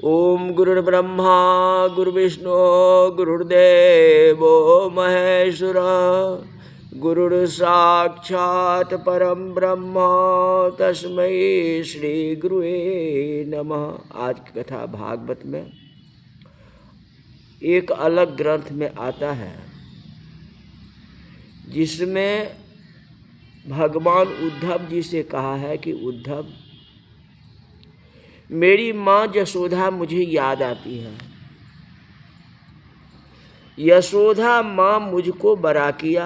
ओम गुरुर्ब्रह्मा गुरुर्विष्णु गुरुर्देवो महेश्वर गुरुर्साक्षात् परम ब्रह्म तस्मै श्री गुरुवे नमः। आज की कथा भागवत में एक अलग ग्रंथ में आता है, जिसमें भगवान उद्धव जी से कहा है कि उद्धव, मेरी माँ यशोदा मुझे याद आती है। यशोदा माँ मुझको बड़ा किया,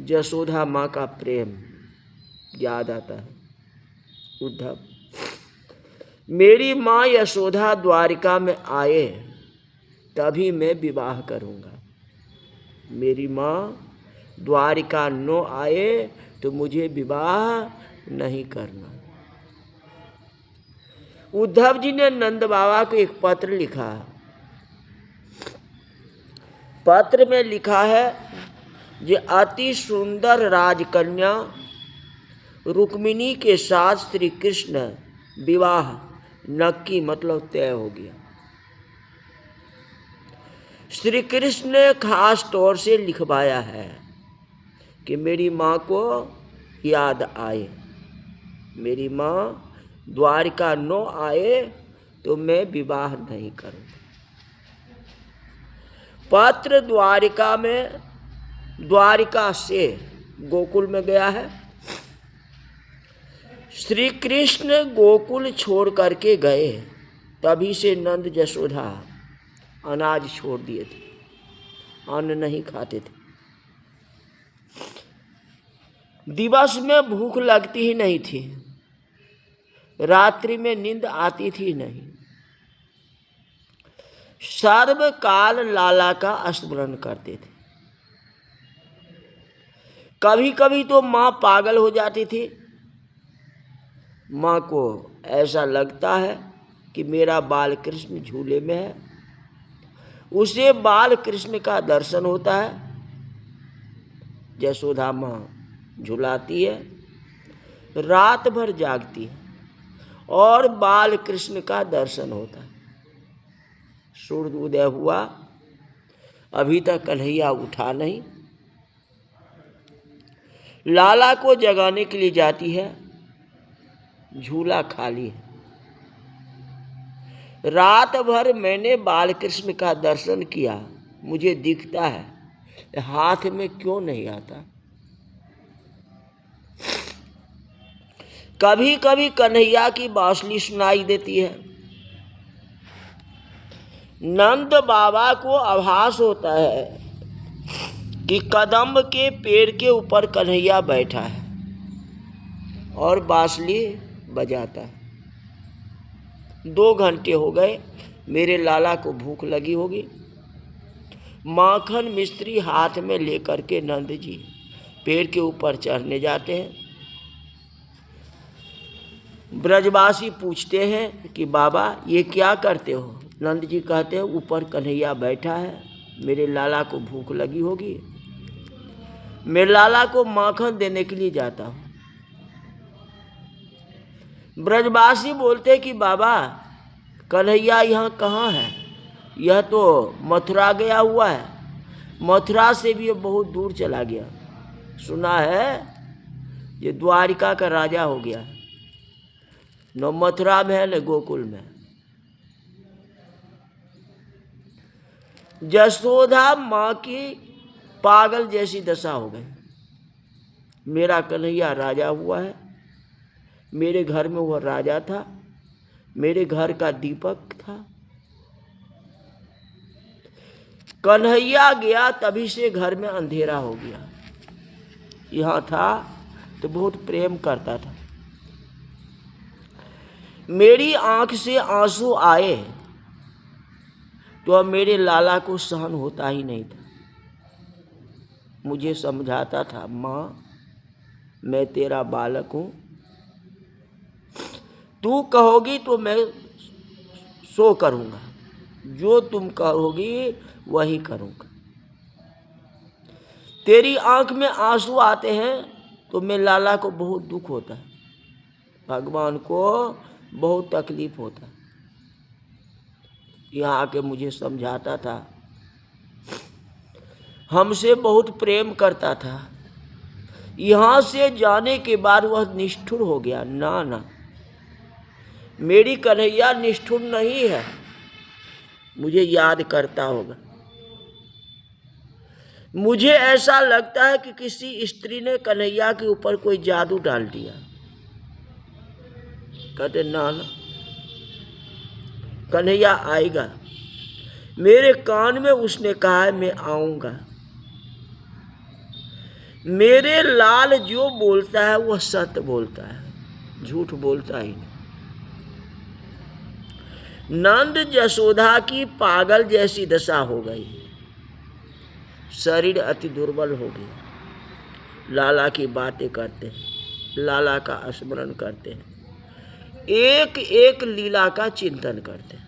यशोदा माँ का प्रेम याद आता है। उद्धव, मेरी माँ यशोदा द्वारिका में आए तभी मैं विवाह करूँगा। मेरी माँ द्वारिका न आए तो मुझे विवाह नहीं करना। उद्धव जी ने नंद बाबा को एक पत्र लिखा। पत्र में लिखा है, जे अति सुंदर राजकन्या रुक्मिणी के साथ श्री कृष्ण विवाह नक्की, मतलब तय हो गया। श्री कृष्ण ने खास तौर से लिखवाया है कि मेरी माँ को याद आए, मेरी माँ द्वारिका न आए तो मैं विवाह नहीं करूँगा। पत्र द्वारिका से गोकुल में गया है। श्री कृष्ण गोकुल छोड़ करके गए, तभी से नंद यशोदा अनाज छोड़ दिए थे, अन्न नहीं खाते थे। दिवस में भूख लगती ही नहीं थी, रात्रि में नींद आती थी नहीं। सर्वकाल लाला का स्मरण करते थे। कभी कभी तो माँ पागल हो जाती थी। माँ को ऐसा लगता है कि मेरा बाल कृष्ण झूले में है, उसे बाल कृष्ण का दर्शन होता है। यशोदा माँ झुलाती है, रात भर जागती है और बाल कृष्ण का दर्शन होता है। सूर्य उदय हुआ, अभी तक कन्हैया उठा नहीं। लाला को जगाने के लिए जाती है, झूला खाली है। रात भर मैंने बाल कृष्ण का दर्शन किया, मुझे दिखता है, हाथ में क्यों नहीं आता। कभी कभी कन्हैया की बांसुरी सुनाई देती है। नंद बाबा को आभास होता है कि कदम्ब के पेड़ के ऊपर कन्हैया बैठा है और बांसुरी बजाता है। 2 घंटे हो गए, मेरे लाला को भूख लगी होगी। माखन मिस्त्री हाथ में लेकर के नंद जी पेड़ के ऊपर चढ़ने जाते हैं। ब्रजवासी पूछते हैं कि बाबा ये क्या करते हो। नंद जी कहते हैं, ऊपर कन्हैया बैठा है, मेरे लाला को भूख लगी होगी, मेरे लाला को माखन देने के लिए जाता हूँ। ब्रजवासी बोलते कि बाबा कन्हैया यहाँ कहाँ है, यह तो मथुरा गया हुआ है, मथुरा से भी बहुत दूर चला गया। सुना है ये द्वारिका का राजा हो गया, न मथुरा में है न गोकुल में। यशोदा माँ की पागल जैसी दशा हो गई। मेरा कन्हैया राजा हुआ है, मेरे घर में वह राजा था, मेरे घर का दीपक था। कन्हैया गया तभी से घर में अंधेरा हो गया। यहाँ था तो बहुत प्रेम करता था। मेरी आंख से आंसू आए तो अब मेरे लाला को सहन होता ही नहीं था। मुझे समझाता था, माँ मैं तेरा बालक हूँ, तू कहोगी तो मैं सो करूँगा, जो तुम कहोगी वही करूँगा। तेरी आंख में आंसू आते हैं तो मैं लाला को बहुत दुख होता है, भगवान को बहुत तकलीफ होता है। यहाँ आके मुझे समझाता था, हमसे बहुत प्रेम करता था। यहाँ से जाने के बाद वह निष्ठुर हो गया। ना ना, मेरी कन्हैया निष्ठुर नहीं है, मुझे याद करता होगा। मुझे ऐसा लगता है कि किसी स्त्री ने कन्हैया के ऊपर कोई जादू डाल दिया। कहते ना ना, कन्हैया आएगा। मेरे कान में उसने कहा है मैं आऊंगा। मेरे लाल जो बोलता है वह सत्य बोलता है, झूठ बोलता ही नहीं। नंद जसोदा की पागल जैसी दशा हो गई, शरीर अति दुर्बल हो गया। लाला की बातें करते हैं, लाला का स्मरण करते हैं, एक एक लीला का चिंतन करते हैं,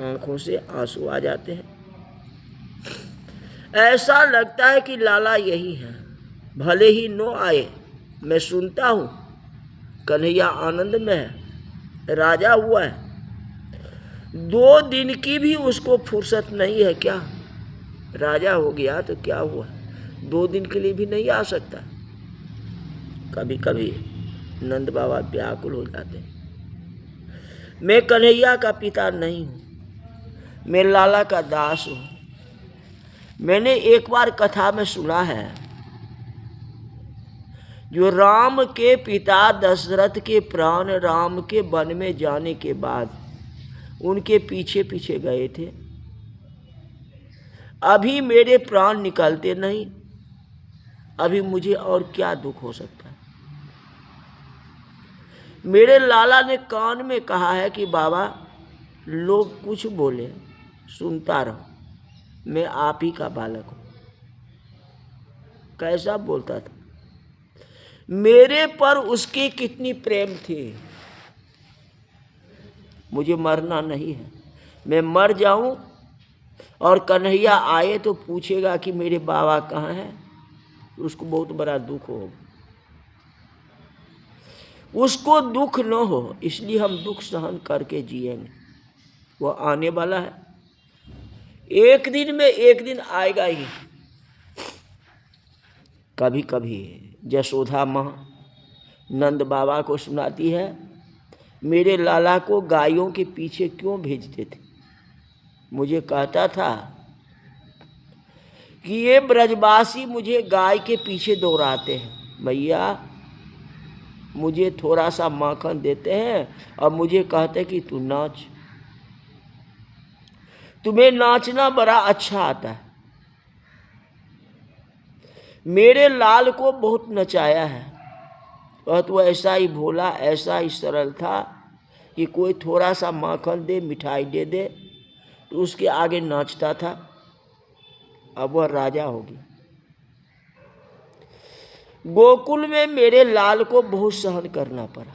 आंखों से आंसू आ जाते हैं। ऐसा लगता है कि लाला यही है, भले ही नो आए। मैं सुनता हूँ कन्हैया आनंद में है, राजा हुआ है। 2 दिन की भी उसको फुर्सत नहीं है। क्या राजा हो गया तो क्या हुआ, 2 दिन के लिए भी नहीं आ सकता। कभी कभी नंद बाबा व्याकुल हो जाते हैं। मैं कन्हैया का पिता नहीं हूँ, मैं लाला का दास हूँ। मैंने एक बार कथा में सुना है, जो राम के पिता दशरथ के प्राण राम के वन में जाने के बाद उनके पीछे पीछे गए थे। अभी मेरे प्राण निकलते नहीं, अभी मुझे और क्या दुख हो सकता है। मेरे लाला ने कान में कहा है कि बाबा लोग कुछ बोले सुनता रहो, मैं आप ही का बालक हूं। कैसा बोलता था, मेरे पर उसकी कितनी प्रेम थी। मुझे मरना नहीं है, मैं मर जाऊं और कन्हैया आए तो पूछेगा कि मेरे बाबा कहाँ हैं, उसको बहुत बड़ा दुख होगा। उसको दुख न हो, इसलिए हम दुख सहन करके जिएंगे। वह आने वाला है, एक दिन में एक दिन आएगा ही। कभी कभी जसोदा माँ नंद बाबा को सुनाती है, मेरे लाला को गायों के पीछे क्यों भेजते थे। मुझे कहता था कि ये ब्रजवासी मुझे गाय के पीछे दौड़ाते हैं। भैया मुझे थोड़ा सा माखन देते हैं और मुझे कहते कि तू नाच, तुम्हें नाचना बड़ा अच्छा आता है। मेरे लाल को बहुत नचाया है, वह तो ऐसा ही भोला, ऐसा ही सरल था कि कोई थोड़ा सा माखन दे, मिठाई दे दे तो उसके आगे नाचता था। अब वह राजा हो गया। गोकुल में मेरे लाल को बहुत सहन करना पड़ा,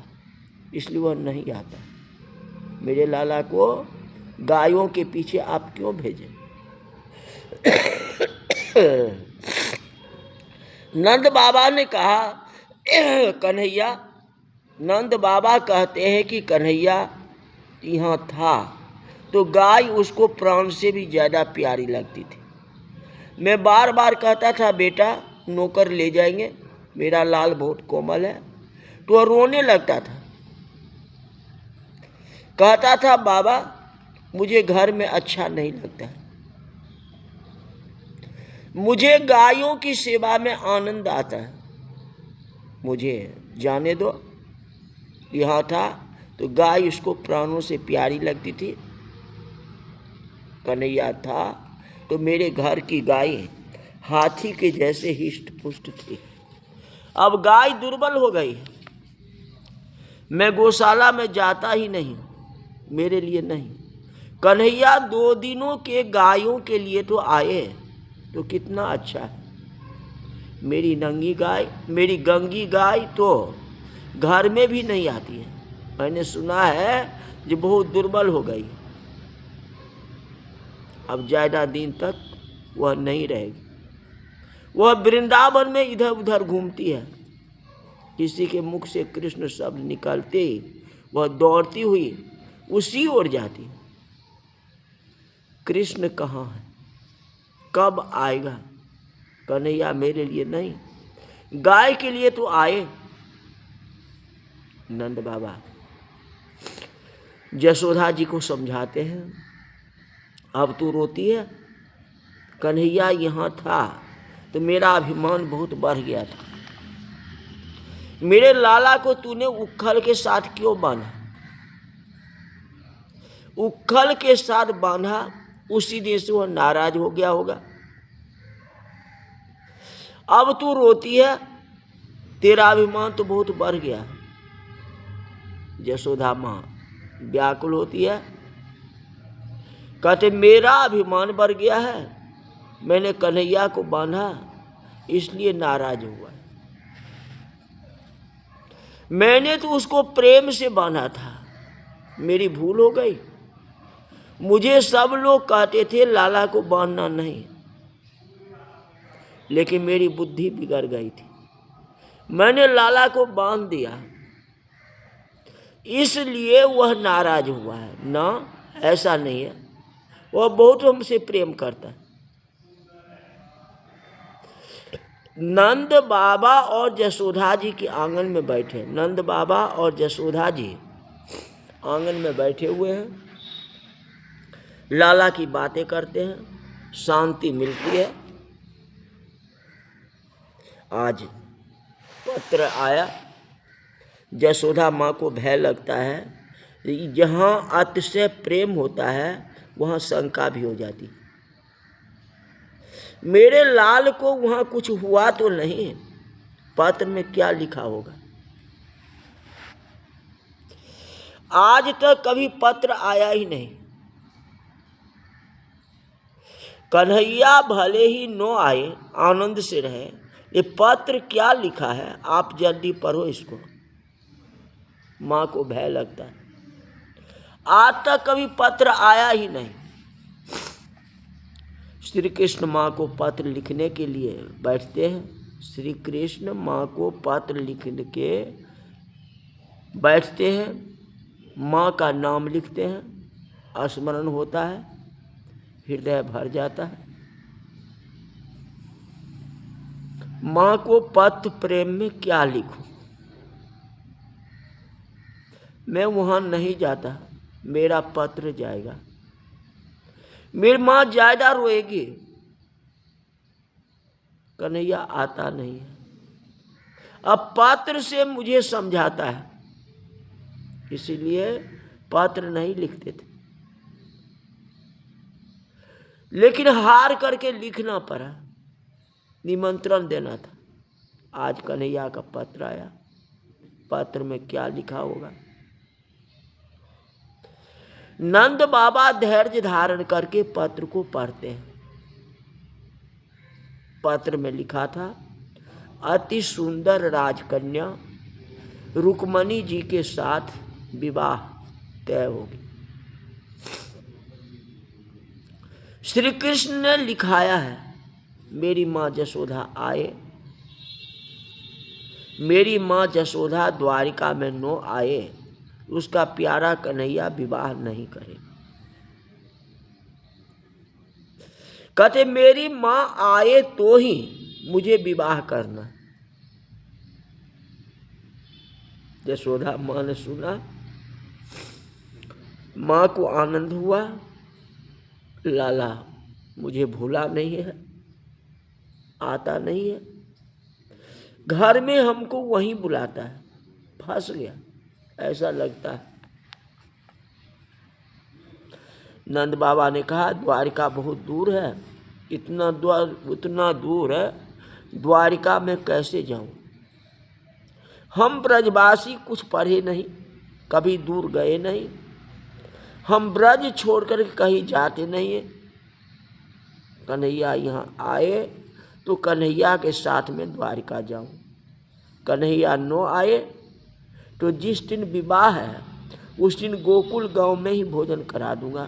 इसलिए वह नहीं आता। मेरे लाला को गायों के पीछे आप क्यों भेजे। नंद बाबा ने कहा, कन्हैया, नंद बाबा कहते हैं कि कन्हैया यहाँ था तो गाय उसको प्राण से भी ज़्यादा प्यारी लगती थी। मैं बार बार कहता था बेटा नौकर ले जाएंगे, मेरा लाल बहुत कोमल है, तो वह रोने लगता था। कहता था बाबा मुझे घर में अच्छा नहीं लगता है, मुझे गायों की सेवा में आनंद आता है, मुझे जाने दो। यहाँ था तो गाय उसको प्राणों से प्यारी लगती थी। कन्हैया था तो मेरे घर की गाय हाथी के जैसे हिष्ट पुष्ट थी। अब गाय दुर्बल हो गई, मैं गौशाला में जाता ही नहीं, मेरे लिए नहीं। कन्हैया 2 दिनों के गायों के लिए तो आए, तो कितना अच्छा है। मेरी नंगी गाय, मेरी गंगी गाय तो घर में भी नहीं आती है। मैंने सुना है जो बहुत दुर्बल हो गई, अब ज़्यादा दिन तक वह नहीं रहेगी। वह वृंदावन में इधर उधर घूमती है, किसी के मुख से कृष्ण शब्द निकलते ही वह दौड़ती हुई उसी ओर जाती। कृष्ण कहाँ है, कब आएगा? कन्हैया मेरे लिए नहीं, गाय के लिए तो आए। नंद बाबा यशोदा जी को समझाते हैं, अब तू रोती है? कन्हैया यहाँ था तो मेरा अभिमान बहुत बढ़ गया था। मेरे लाला को तूने उखल के साथ क्यों बांधा? उखल के साथ बांधा, उसी दिन से वह नाराज हो गया होगा। अब तू रोती है, तेरा अभिमान तो बहुत बढ़ गया। यशोदा माँ व्याकुल होती है, कहते मेरा अभिमान बढ़ गया है, मैंने कन्हैया को बांधा इसलिए नाराज हुआ। मैंने तो उसको प्रेम से बांधा था, मेरी भूल हो गई। मुझे सब लोग कहते थे लाला को बांधना नहीं, लेकिन मेरी बुद्धि बिगड़ गई थी, मैंने लाला को बांध दिया, इसलिए वह नाराज हुआ है। ना, ऐसा नहीं है, वह बहुत हमसे प्रेम करता है। नंद बाबा और यशोदा जी के आंगन में बैठे, नंद बाबा और यशोदा जी आंगन में बैठे हुए हैं, लाला की बातें करते हैं, शांति मिलती है। आज पत्र आया, यशोदा माँ को भय लगता है, जहाँ अतिशय प्रेम होता है वहाँ शंका भी हो जाती। मेरे लाल को वहाँ कुछ हुआ तो नहीं, पत्र में क्या लिखा होगा? आज तक कभी पत्र आया ही नहीं। कन्हैया भले ही न आए, आनंद से रहे, ये पत्र क्या लिखा है आप जल्दी पढ़ो इसको। माँ को भय लगता है, आज तक कभी पत्र आया ही नहीं। श्री कृष्ण माँ को पत्र लिखने के लिए बैठते हैं, श्री कृष्ण माँ को पत्र लिखने के बैठते हैं, माँ का नाम लिखते हैं, स्मरण होता है, हृदय भर जाता है। माँ को पत्र प्रेम में क्या लिखूं? मैं वहाँ नहीं जाता, मेरा पत्र जाएगा, मेरी माँ ज्यादा रोएगी। कन्हैया आता नहीं है, अब पत्र से मुझे समझाता है, इसीलिए पत्र नहीं लिखते थे, लेकिन हार करके लिखना पड़ा, निमंत्रण देना था। आज कन्हैया का पत्र आया, पत्र में क्या लिखा होगा? नंद बाबा धैर्य धारण करके पत्र को पढ़ते हैं। पत्र में लिखा था, अति सुंदर राजकन्या रुक्मणी जी के साथ विवाह तय होगी। श्री कृष्ण ने लिखाया है, मेरी माँ यशोदा आए, मेरी माँ यशोदा द्वारिका में न आए, उसका प्यारा कन्हैया विवाह नहीं करे। कहते मेरी माँ आए तो ही मुझे विवाह करना। यशोदा माँ ने सुना, माँ को आनंद हुआ, लाला मुझे भूला नहीं है, आता नहीं है, घर में हमको वहीं बुलाता है, फंस गया ऐसा लगता है। नंद बाबा ने कहा, द्वारिका बहुत दूर है, उतना दूर है, द्वारिका में कैसे जाऊं? हम ब्रजवासी कुछ पढ़े नहीं, कभी दूर गए नहीं, हम ब्रज छोड़कर कहीं जाते नहीं है। कन्हैया यहाँ आए तो कन्हैया के साथ में द्वारिका जाऊं, कन्हैया न आए तो जिस दिन विवाह है उस दिन गोकुल गांव में ही भोजन करा दूंगा।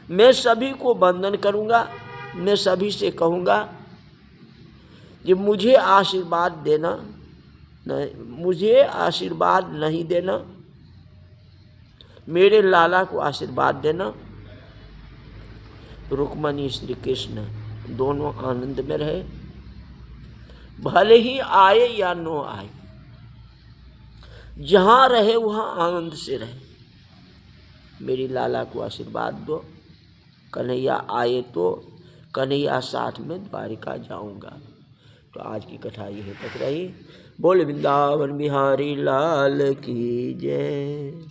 मैं सभी को वंदन करूंगा, मैं सभी से कहूंगा कि मुझे आशीर्वाद देना, मुझे आशीर्वाद नहीं देना, मेरे लाला को आशीर्वाद देना, रुक्मणी श्री कृष्ण दोनों आनंद में रहे, भले ही आए या नो आए, जहाँ रहे वहाँ आनंद से रहे। मेरी लाला को आशीर्वाद दो, कन्हैया आए तो कन्हैया साथ में द्वारिका जाऊंगा। तो आज की कथा यहीं तक रही। बोल वृंदावन बिहारी लाल की जय।